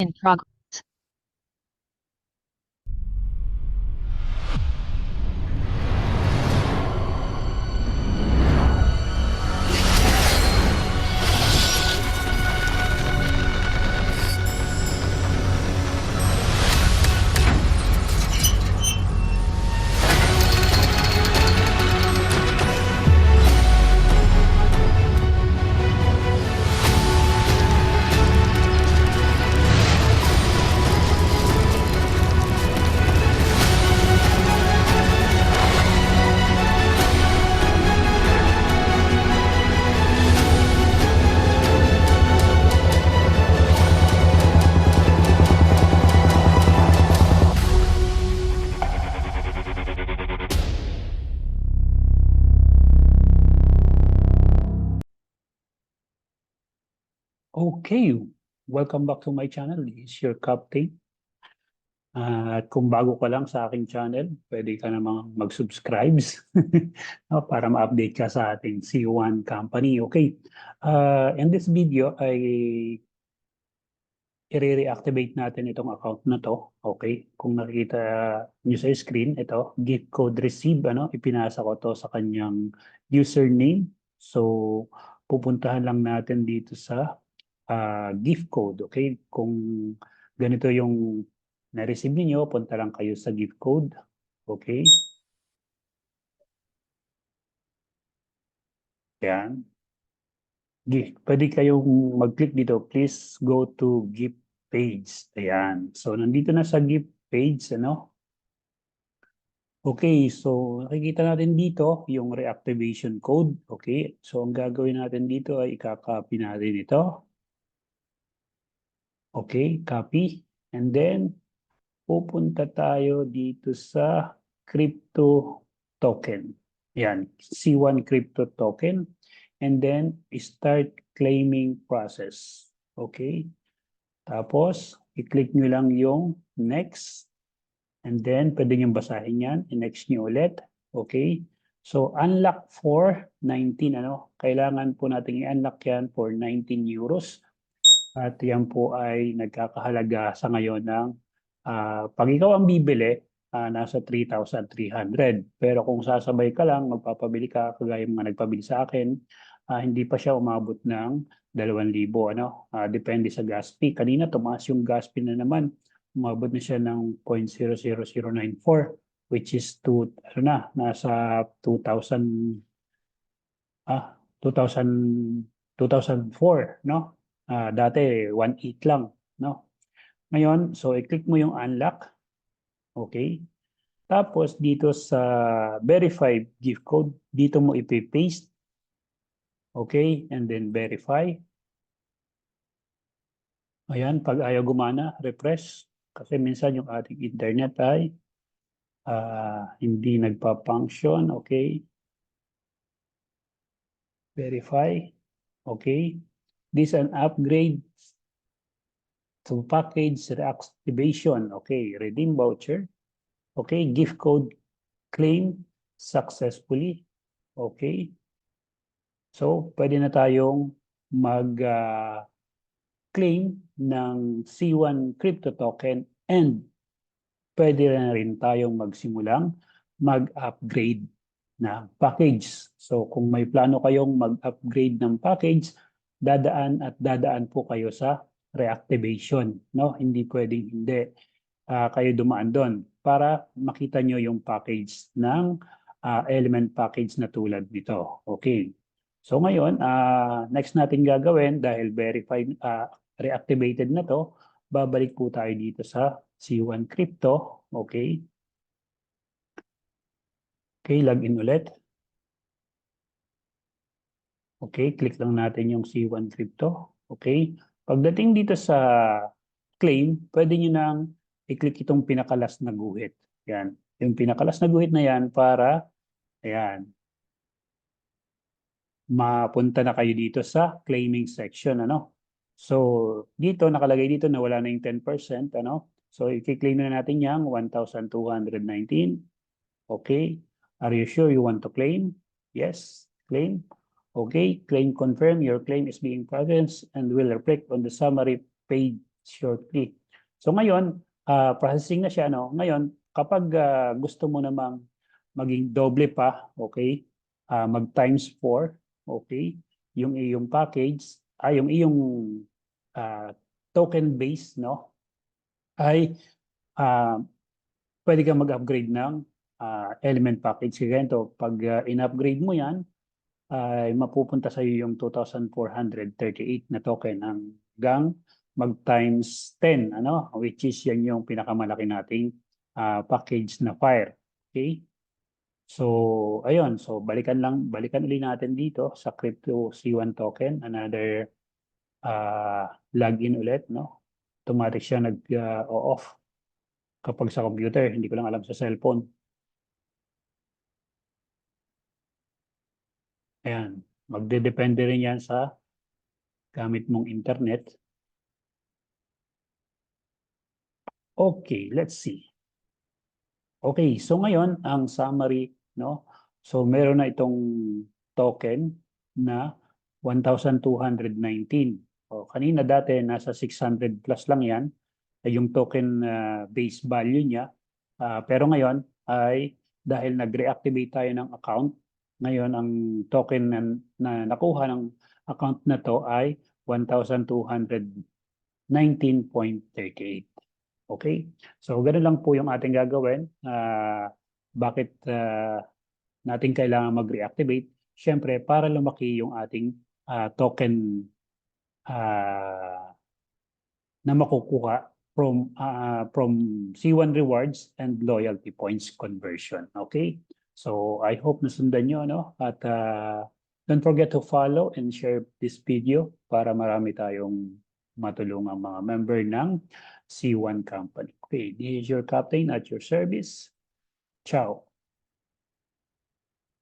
In progress. Okay, welcome back to my channel. This is your Captain. At kung bago ka lang sa aking channel, pwede ka namang mag-subscribes no, para ma-update ka sa ating C1 company. Okay, in this video ay i-reactivate natin itong account na to. Okay, kung nakikita nyo sa screen, ito, gift code receive, ipinasa ko to sa kanyang username. So, pupuntahan lang natin dito sa gift code, okay? Kung ganito yung na-receive niyo, punta lang kayo sa gift code, okay? Yan. Pwede kayong mag-click dito. Please go to gift page. Ayan. So, nandito na sa gift page, Okay, so nakikita natin dito yung reactivation code. Okay, so ang gagawin natin dito ay i-copy natin ito. Okay, copy. And then, pupunta tayo dito sa crypto token. Yan, C1 crypto token. And then, start claiming process. Okay? Tapos, i-click nyo lang yung next. And then, pwede nyo basahin yan. I-next nyo ulit. Okay? So, unlock for 19. Kailangan po natin i-unlock yan for 19 euros. At yan po ay nagkakahalaga sa ngayon ng pag ikaw ang bibili, nasa 3,300. Pero kung sasabay ka lang, magpapabili ka, kagaya mga nagpabili sa akin, hindi pa siya umabot ng 2,000. Depende sa gas fee. Kanina tumaas yung gas fee na naman. Umabot na siya ng 0.00094, which is nasa 2,000, 2004, no? Dati 1.8 lang, no? Ngayon, so i-click mo yung unlock. Okay? Tapos dito sa verified gift code, dito mo ipi-paste. Okay? And then verify. Ayan, pag ayaw gumana, refresh. Kasi minsan yung ating internet ay hindi nagpa-function. Okay? Verify. Okay? This is an upgrade to package reactivation. Okay? Redeem voucher. Okay? Gift code claim successfully. Okay? So, pwede na tayong mag-claim ng C1 crypto token and pwede na rin tayong magsimulang mag-upgrade na package. So, kung may plano kayong mag-upgrade ng package, dadaan po kayo sa reactivation. No? Hindi pwedeng hindi kayo dumaan doon para makita nyo yung package ng element package na tulad nito. Okay. So ngayon, next natin gagawin dahil verified, reactivated na to, babalik po tayo dito sa C1 Crypto. Okay. Okay, login ulit. Okay, click lang natin yung C1 Crypto. Okay. Pagdating dito sa claim, pwede nyo nang i-click itong pinakalas na guhit. Yan. Yung pinakalas na guhit na yan para, ayan, mapunta na kayo dito sa claiming section. So, dito, nakalagay dito na wala na yung 10%. So, i-claim na natin yung 1,219. Okay. Are you sure you want to claim? Yes. Claim. Okay. Claim confirm. Your claim is being processed and will reflect on the summary page shortly. So ngayon, processing na siya, no? Ngayon, kapag gusto mo namang maging doble pa, okay? Mag times 4, okay? Yung iyong package, yung iyong ah, token base, no? Ay ah, pwede kang mag-upgrade ng element package. Kaya ganito, pag in-upgrade mo yan, ay mapupunta sa iyo yung 2,438 na token hanggang mag times 10, ano, which is yan yung pinakamalaki nating package na Fire. Okay? So, ayun. So, balikan uli natin dito sa Crypto C1 token. Another login ulit, no? Automatic siya nag-off kapag sa computer. Hindi ko lang alam sa cellphone. Ayan. Magdedepende rin yan sa gamit mong internet. Okay, let's see. Okay, so ngayon ang summary, no? So meron na itong token na 1,219. O kanina dati nasa 600 plus lang 'yan ay yung token base value niya. Pero ngayon ay dahil nag-reactivate tayo ng account, ngayon ang token na nakuha ng account na to ay 1,219.38. Okay? So, ganun lang po yung ating gagawin. Bakit natin kailangan mag-reactivate? Siyempre, para lumaki yung ating token na makukuha from C1 rewards and loyalty points conversion. Okay? So, I hope nasundan nyo, no? At don't forget to follow and share this video para marami tayong matulungang mga member ng C1 company. Okay, this is your captain at your service. Ciao.